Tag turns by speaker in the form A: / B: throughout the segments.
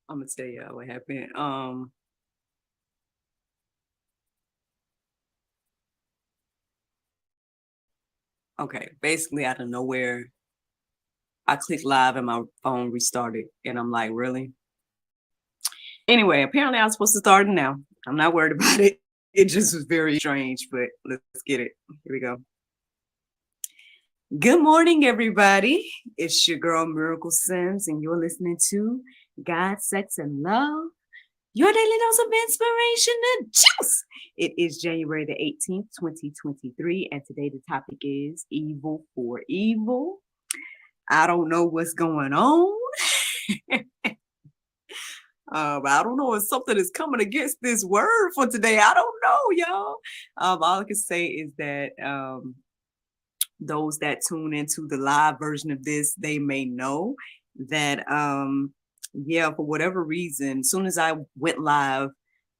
A: I'm gonna tell y'all what happened. Okay, basically out of nowhere, I clicked live and my phone restarted, and I'm like, really? Anyway, apparently I was supposed to start it now. I'm not worried about it. It just was very strange, but let's get it. Here we go. Good morning, everybody. It's your girl Miracle Sims, and you're listening to God, Sex, and Love. Your daily dose of inspiration and juice. It is January the 18th, 2023, and today the topic is evil for evil. I don't know what's going on. I don't know if something is coming against this word for today. I don't know, y'all. All I can say is that those that tune into the live version of this, they may know that, yeah, for whatever reason, as soon as I went live,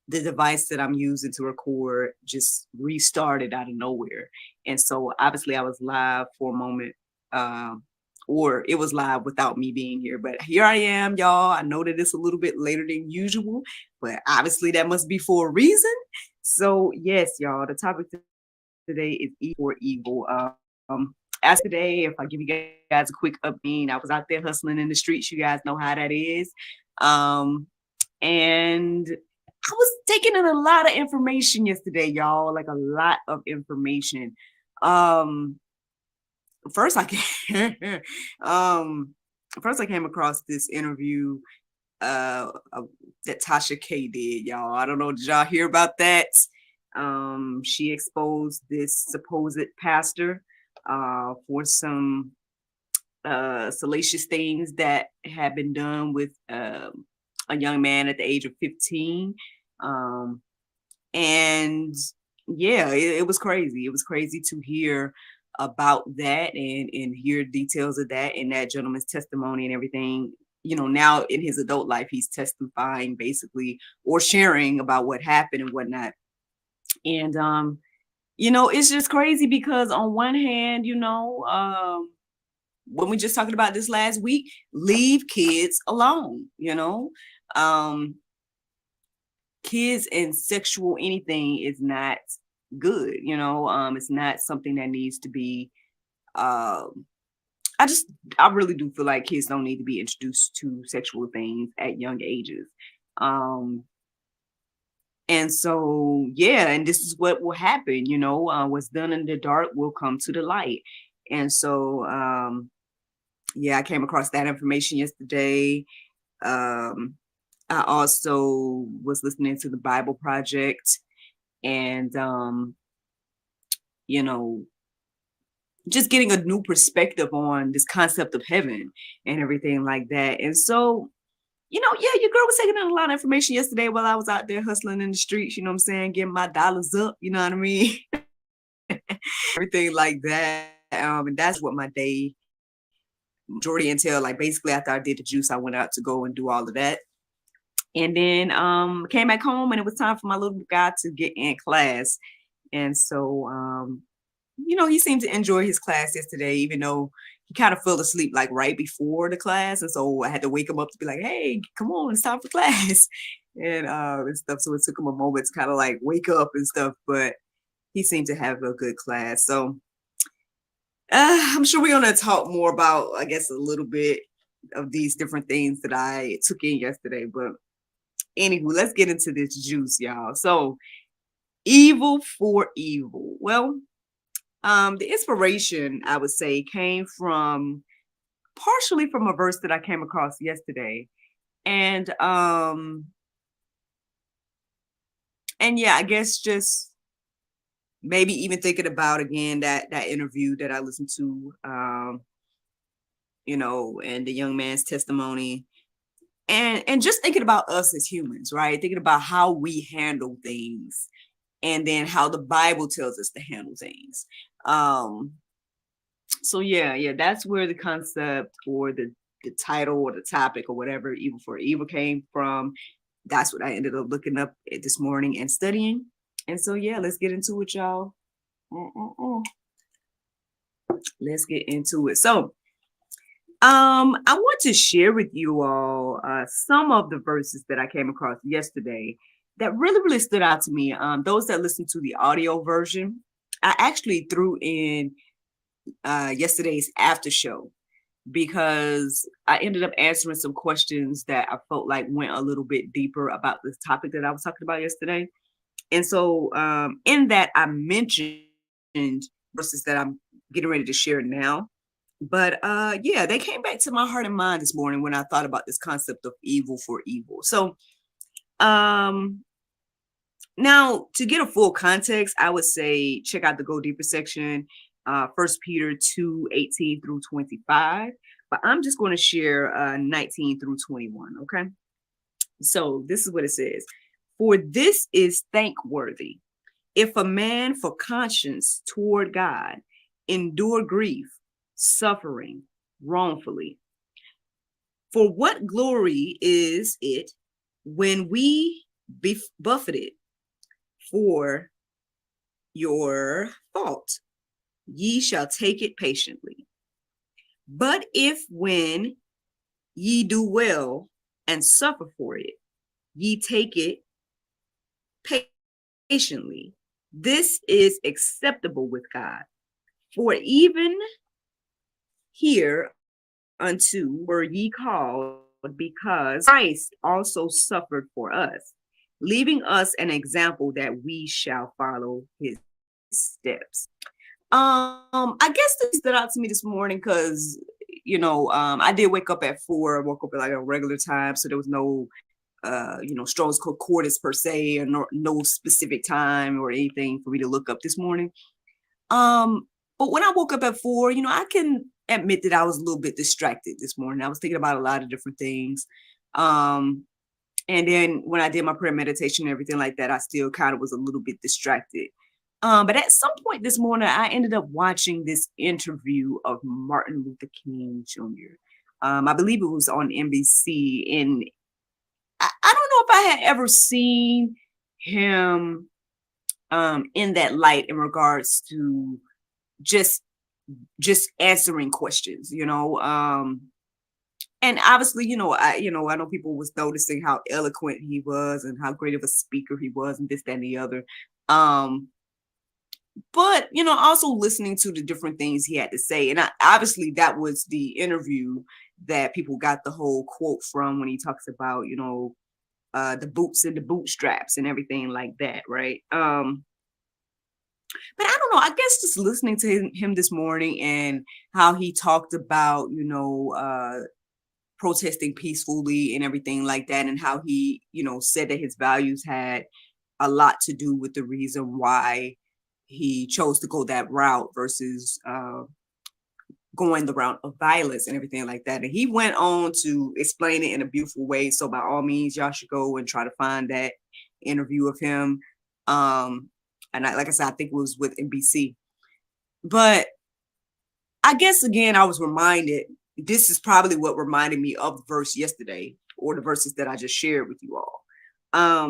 A: the device that I'm using to record just restarted out of nowhere. And so obviously I was live for a moment, or it was live without me being here. But here I am, y'all. I know that it's a little bit later than usual, but obviously that must be for a reason. So yes, y'all, the topic today is evil for evil. As today, if I give you guys a quick update, I was out there hustling in the streets. You guys know how that is. And I was taking in a lot of information yesterday, y'all, like a lot of information. First I came, first I came across this interview that Tasha K did, y'all. I don't know, did y'all hear about that? She exposed this supposed pastor for some salacious things that had been done with a young man at the age of 15. And yeah, it was crazy. It was crazy to hear about that and hear details of that in that gentleman's testimony and everything. You know, now in his adult life, he's testifying basically or sharing about what happened and whatnot. And you know, it's just crazy because on one hand, you know, when we just talking about this last week, leave kids alone, you know. Kids and sexual anything is not good, you know. It's not something that needs to be um I just I really do feel like kids don't need to be introduced to sexual things at young ages. Um and so yeah, and this is what will happen, you know. What's done in the dark will come to the light. And so yeah, I came across that information yesterday. um I also was listening to the Bible Project, and you know, just getting a new perspective on this concept of heaven and everything like that. And so, you know, yeah, your girl was taking in a lot of information yesterday while I was out there hustling in the streets, you know what I'm saying, getting my dollars up, you know what I mean? Everything like that. And that's what my day majority entailed. Like basically after I did the juice, I went out to go and do all of that. And then came back home and it was time for my little guy to get in class. And so you know, he seemed to enjoy his class yesterday, even though he kind of fell asleep like right before the class. And so I had to wake him up to be like, hey, come on, it's time for class. And stuff. So it took him a moment to kind of like wake up and stuff, but he seemed to have a good class. So I'm sure we're gonna talk more about, I guess, a little bit of these different things that I took in yesterday. But anywho, let's get into this juice, y'all. So evil for evil. Well, the inspiration, I would say, came from partially from a verse that I came across yesterday. And and yeah, I guess just maybe even thinking about again that interview that I listened to, you know, and the young man's testimony, and just thinking about us as humans, right? Thinking about how we handle things and then how the Bible tells us to handle things. Um so yeah, that's where the concept or the title or the topic or whatever, evil for evil, came from. That's what I ended up looking up this morning and studying. And so yeah, let's get into it, y'all. Let's get into it. So I want to share with you all some of the verses that I came across yesterday that really, really stood out to me. Those that listen to the audio version, I actually threw in yesterday's after show because I ended up answering some questions that I felt like went a little bit deeper about this topic that I was talking about yesterday. And so in that, I mentioned verses that I'm getting ready to share now. But yeah, they came back to my heart and mind this morning when I thought about this concept of evil for evil. So um now to get a full context, I would say check out the Go Deeper section, First Peter 2:18 through 25. But I'm just going to share 19 through 21. Okay. So this is what it says. For this is thankworthy, if a man for conscience toward God endure grief, suffering wrongfully. For what glory is it when we be buffeted for your fault? Ye shall take it patiently. But if when ye do well and suffer for it, ye take it patiently, this is acceptable with God. For even here unto were ye called, because Christ also suffered for us, leaving us an example that we shall follow his steps. I guess this stood out to me this morning because I did wake up at 4. I woke up at like a regular time, so there was no Strong's Concordance per se, or no specific time or anything for me to look up this morning. But when I woke up at 4, I can admit that I was a little bit distracted this morning. I was thinking about a lot of different things. And then when I did my prayer meditation and everything like that, I still kind of was a little bit distracted. But at some point this morning, I ended up watching this interview of Martin Luther King Jr. I believe it was on NBC, and I don't know if I had ever seen him in that light in regards to just answering questions, and obviously, I know people was noticing how eloquent he was and how great of a speaker he was and this, that, and the other. But also listening to the different things he had to say. And obviously that was the interview that people got the whole quote from, when he talks about, the boots and the bootstraps and everything like that, right? But I don't know, I guess just listening to him this morning and how he talked about, protesting peacefully and everything like that, and how he, said that his values had a lot to do with the reason why he chose to go that route versus going the route of violence and everything like that. And he went on to explain it in a beautiful way. So by all means, y'all should go and try to find that interview of him. And like I said, I think it was with NBC. But I guess, again, I was reminded, this is probably what reminded me of the verse yesterday, or the verses that I just shared with you all. At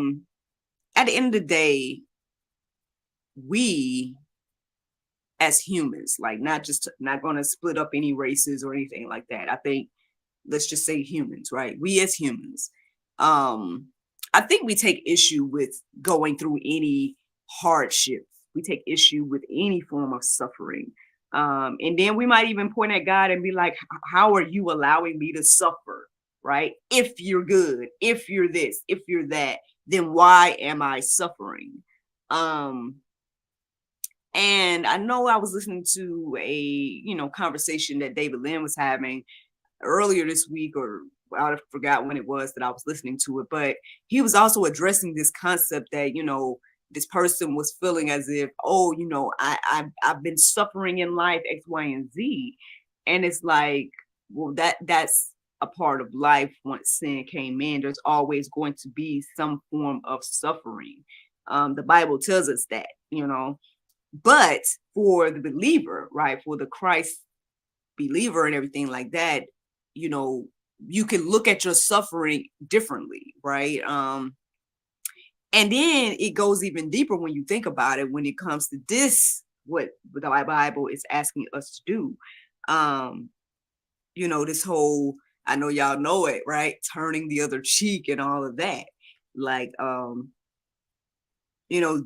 A: the end of the day, we as humans, like not going to split up any races or anything like that. I think, let's just say humans, right? We as humans, I think we take issue with going through any hardship. We take issue with any form of suffering. And then we might even point at God and be like, how are you allowing me to suffer? Right? If you're good, if you're this, if you're that, then why am I suffering? And I know I was listening to a, conversation that David Lynn was having earlier this week, or I forgot when it was that I was listening to it, but he was also addressing this concept that, this person was feeling as if, oh, I've been suffering in life, X, Y, and Z. And it's like, well, that's a part of life. Once sin came in, there's always going to be some form of suffering. The Bible tells us that, but for the believer, right, for the Christ believer and everything like that, you can look at your suffering differently, right? And then it goes even deeper when you think about it, when it comes to this, what the Bible is asking us to do. this whole, I know y'all know it, right? Turning the other cheek and all of that. Like, you know,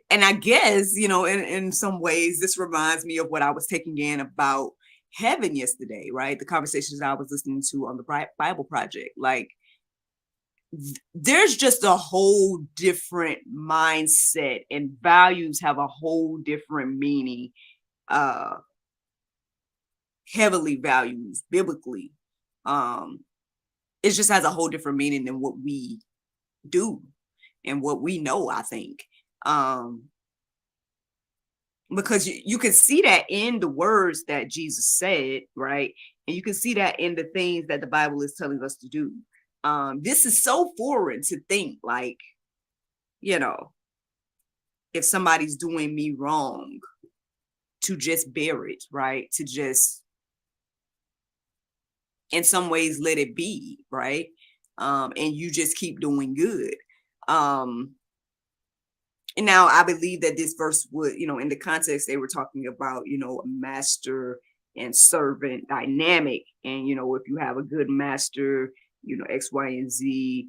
A: and I guess, in some ways, this reminds me of what I was taking in about heaven yesterday, right? The conversations I was listening to on the Bible Project. Like, there's just a whole different mindset, and values have a whole different meaning, uh, heavenly values, biblically. Um, it just has a whole different meaning than what we do and what we know, I think. Um, because you can see that in the words that Jesus said, right? And you can see that in the things that the Bible is telling us to do. This is so foreign to think like, if somebody's doing me wrong, to just bear it, right? To just, in some ways, let it be, right? And you just keep doing good. And now I believe that this verse would, in the context they were talking about, a master and servant dynamic. And, if you have a good master, X, Y, and Z,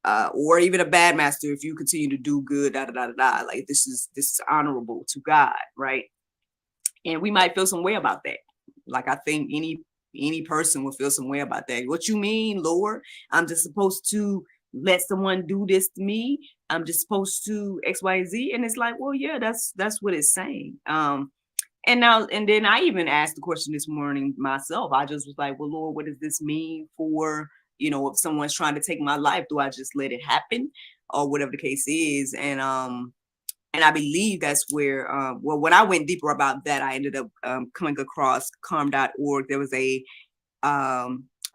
A: or even a bad master, if you continue to do good, da da da da, like this is honorable to God, right? And we might feel some way about that. Like, I think any person will feel some way about that. What you mean, Lord? I'm just supposed to let someone do this to me? I'm just supposed to X, Y, Z? And it's like, well, yeah, that's what it's saying. And then I even asked the question this morning myself. I just was like, well, Lord, what does this mean for, if someone's trying to take my life? Do I just let it happen, or whatever the case is? And I believe that's where, when I went deeper about that, I ended up coming across calm.org. There was a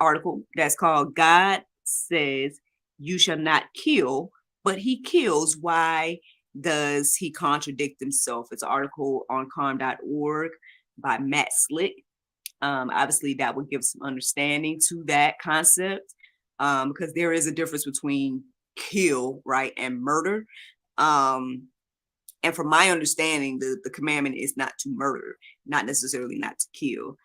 A: article that's called "God Says You Shall Not Kill, but He Kills. Why Does He Contradict Himself?" It's an article on calm.org by Matt Slick. Obviously, that would give some understanding to that concept, because there is a difference between kill, right, and murder. And from my understanding, the commandment is not to murder, not necessarily not to kill.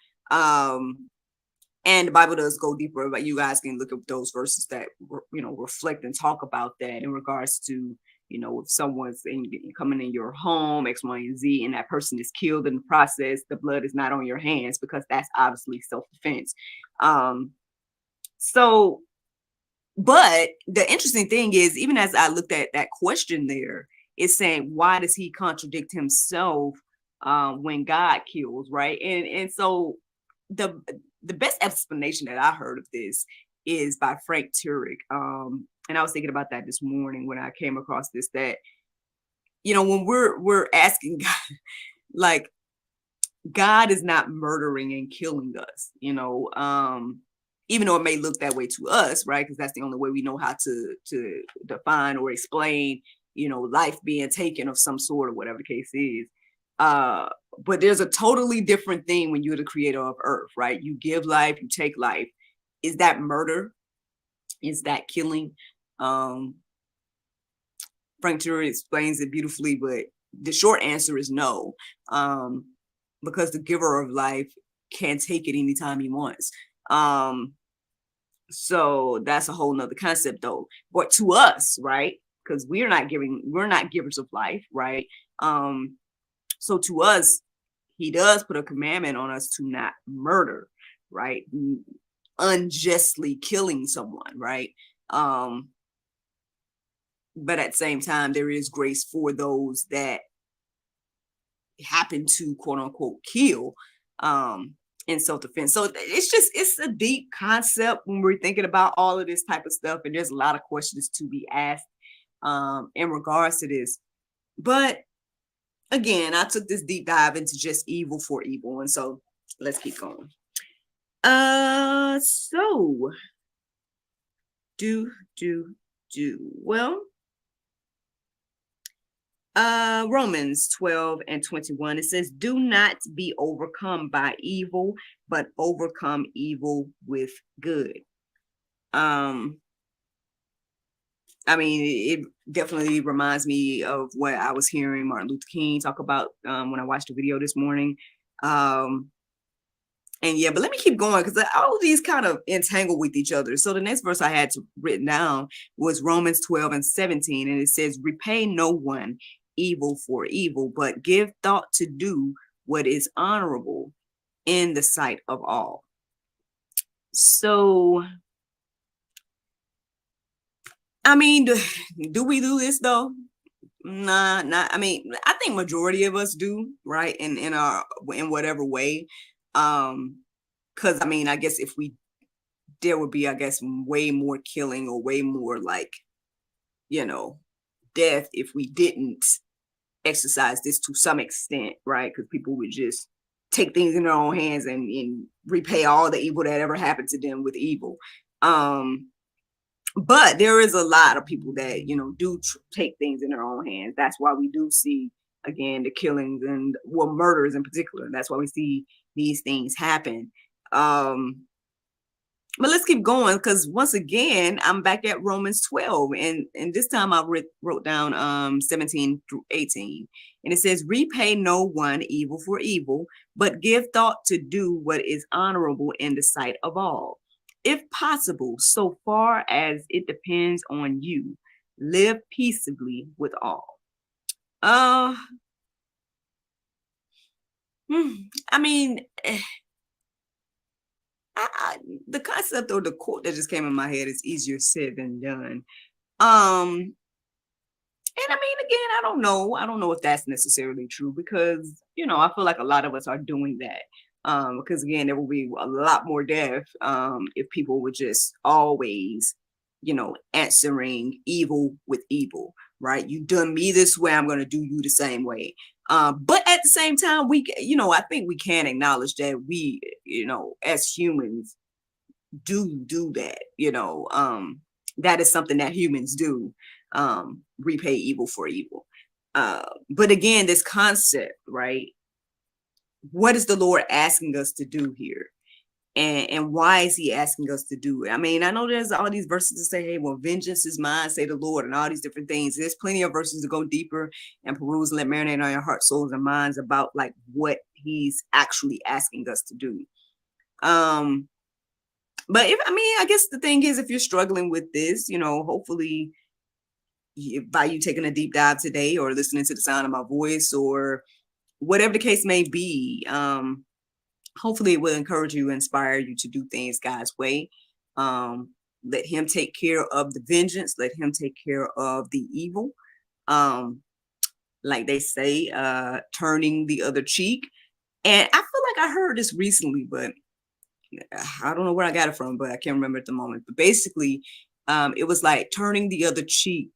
A: And the Bible does go deeper, but you guys can look at those verses that, reflect and talk about that in regards to, if someone's coming in your home, X, Y, and Z, and that person is killed in the process, the blood is not on your hands, because that's obviously self-defense. But the interesting thing is, even as I looked at that question there, it's saying, why does he contradict himself when God kills, right? And so the best explanation that I heard of this is by Frank Turek. And I was thinking about that this morning when I came across this, that, when we're asking God, like, God is not murdering and killing us, even though it may look that way to us, right? Because that's the only way we know how to define or explain, life being taken of some sort, or whatever the case is. But there's a totally different thing when you're the creator of earth, right? You give life, you take life. Is that murder? Is that killing? Frank Turek explains it beautifully, but the short answer is no, because the giver of life can take it anytime he wants. So that's a whole nother concept, though. But to us, right? Because we're not givers of life, right? So to us, he does put a commandment on us to not murder, right? Unjustly killing someone, right? But at the same time, there is grace for those that happen to, quote unquote, kill in self-defense. So it's a deep concept when we're thinking about all of this type of stuff, and there's a lot of questions to be asked in regards to this. But again, I took this deep dive into just evil for evil, and so let's keep going. So well, Romans 12:21, it says, "Do not be overcome by evil, but overcome evil with good." I mean, it definitely reminds me of what I was hearing Martin Luther King talk about when I watched the video this morning. And yeah, but let me keep going because all of these kind of entangle with each other. So the next verse I had written down was Romans 12 and 17. And it says, repay no one evil for evil, but give thought to do what is honorable in the sight of all. So, I mean, do we do this though? Nah, not. I mean, I think majority of us do, right? In whatever way. Because I mean, I guess if we there would be, I guess, way more killing or way more like, you know, death if we didn't exercise this to some extent, right? Because people would just take things in their own hands and repay all the evil that ever happened to them with evil. But there is a lot of people that, do take things in their own hands. That's why we do see, again, the killings and murders in particular. That's why we see these things happen. But let's keep going because once again, I'm back at Romans 12. And this time I wrote down 17 through 18. And it says, repay no one evil for evil, but give thought to do what is honorable in the sight of all. If possible, so far as it depends on you, live peaceably with all. I mean, the concept or the quote that just came in my head is easier said than done. And I mean, again, I don't know. I don't know if that's necessarily true because, I feel like a lot of us are doing that. Because again, there will be a lot more death if people would just always, answering evil with evil, right? You done me this way, I'm going to do you the same way. But at the same time, I think we can acknowledge that we, as humans do that, that is something that humans do, repay evil for evil. But again, this concept, right? What is the Lord asking us to do here? And why is he asking us to do it? I mean, I know there's all these verses to say, hey, well, vengeance is mine, say the Lord, and all these different things. There's plenty of verses to go deeper and peruse and let marinate on your heart, souls, and minds about like what he's actually asking us to do. But I guess the thing is, if you're struggling with this, hopefully by you taking a deep dive today or listening to the sound of my voice or whatever the case may be, hopefully it will encourage you, inspire you to do things God's way. Let him take care of the vengeance. Let him take care of the evil. Like they say, turning the other cheek. And I feel like I heard this recently, but I don't know where I got it from, but I can't remember at the moment. But basically, it was like turning the other cheek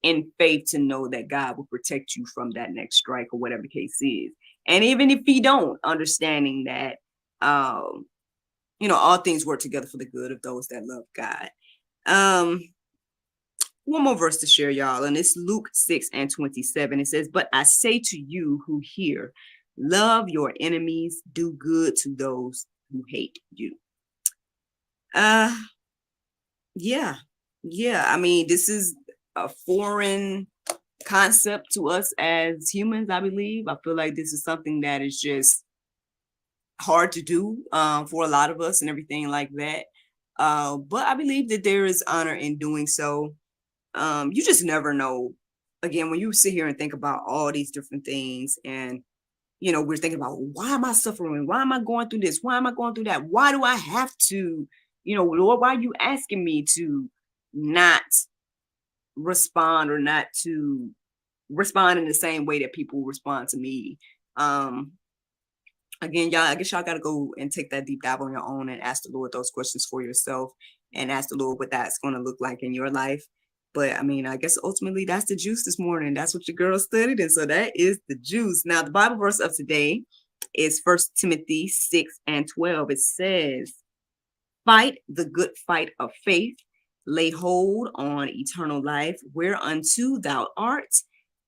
A: in faith to know that God will protect you from that next strike or whatever the case is. And even if you don't, understanding that, all things work together for the good of those that love God. One more verse to share, y'all, and it's Luke 6 and 27. It says, but I say to you who hear, love your enemies, do good to those who hate you. Yeah. I mean, this is a foreign concept to us as humans, I believe. I feel like this is something that is just hard to do for a lot of us and everything like that. But I believe that there is honor in doing so. You just never know. Again, when you sit here and think about all these different things and we're thinking about, why am I suffering? Why am I going through this? Why am I going through that? Why do I have to, Lord, why are you asking me to not respond or not to respond in the same way that people respond to me? Again, y'all, I guess y'all got to go and take that deep dive on your own and ask the Lord those questions for yourself and ask the Lord what that's going to look like in your life. But I mean, I guess ultimately that's the juice this morning. That's what your girl studied. And so that is the juice. Now, the Bible verse of today is 1 Timothy 6 and 12. It says, fight the good fight of faith, lay hold on eternal life, whereunto thou art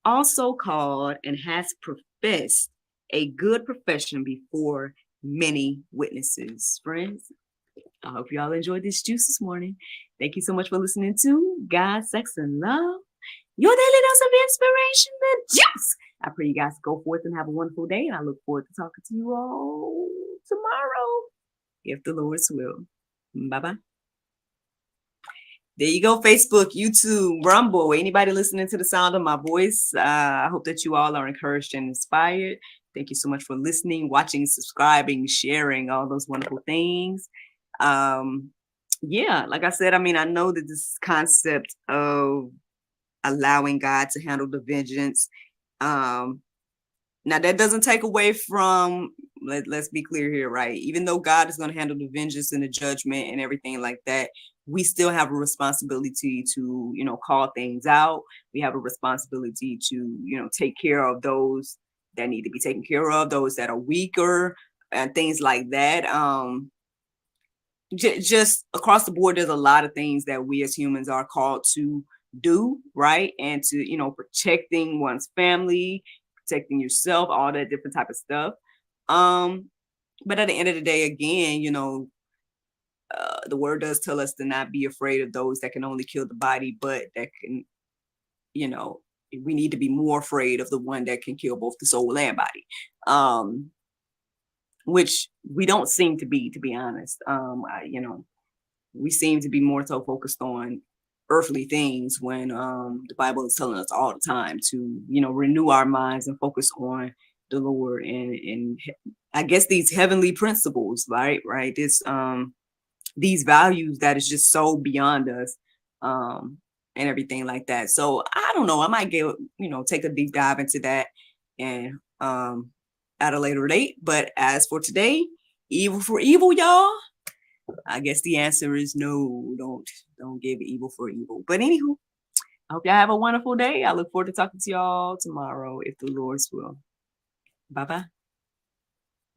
A: also called and hast professed a good profession before many witnesses. Friends, I hope y'all enjoyed this juice this morning. Thank you so much for listening to God, Sex, and Love, your daily dose of inspiration, the juice. I pray you guys go forth and have a wonderful day, and I look forward to talking to you all tomorrow, if the Lord's will. Bye-bye. There you go, Facebook, YouTube, Rumble. Anybody listening to the sound of my voice, I hope that you all are encouraged and inspired. Thank you so much for listening, watching, subscribing, sharing, all those wonderful things. Yeah, like I said, I mean, I know that this concept of allowing God to handle the vengeance, now that doesn't take away from, let's be clear here, right? Even though God is going to handle the vengeance and the judgment and everything like that, we still have a responsibility to, call things out. We have a responsibility to, take care of those that need to be taken care of, those that are weaker and things like that. Just across the board, there's a lot of things that we as humans are called to do, right? And to, protecting one's family, protecting yourself, all that different type of stuff. But at the end of the day, again, the word does tell us to not be afraid of those that can only kill the body, but that can, we need to be more afraid of the one that can kill both the soul and body. Which we don't seem to be honest. We seem to be more so focused on earthly things when the Bible is telling us all the time to, renew our minds and focus on the Lord and I guess these heavenly principles, right? This these values that is just so beyond us, and everything like that. So I don't know. I might take a deep dive into that and at a later date. But as for today, evil for evil, y'all. I guess the answer is no. Don't give evil for evil. But anywho, I hope y'all have a wonderful day. I look forward to talking to y'all tomorrow if the Lord's will. Bye-bye.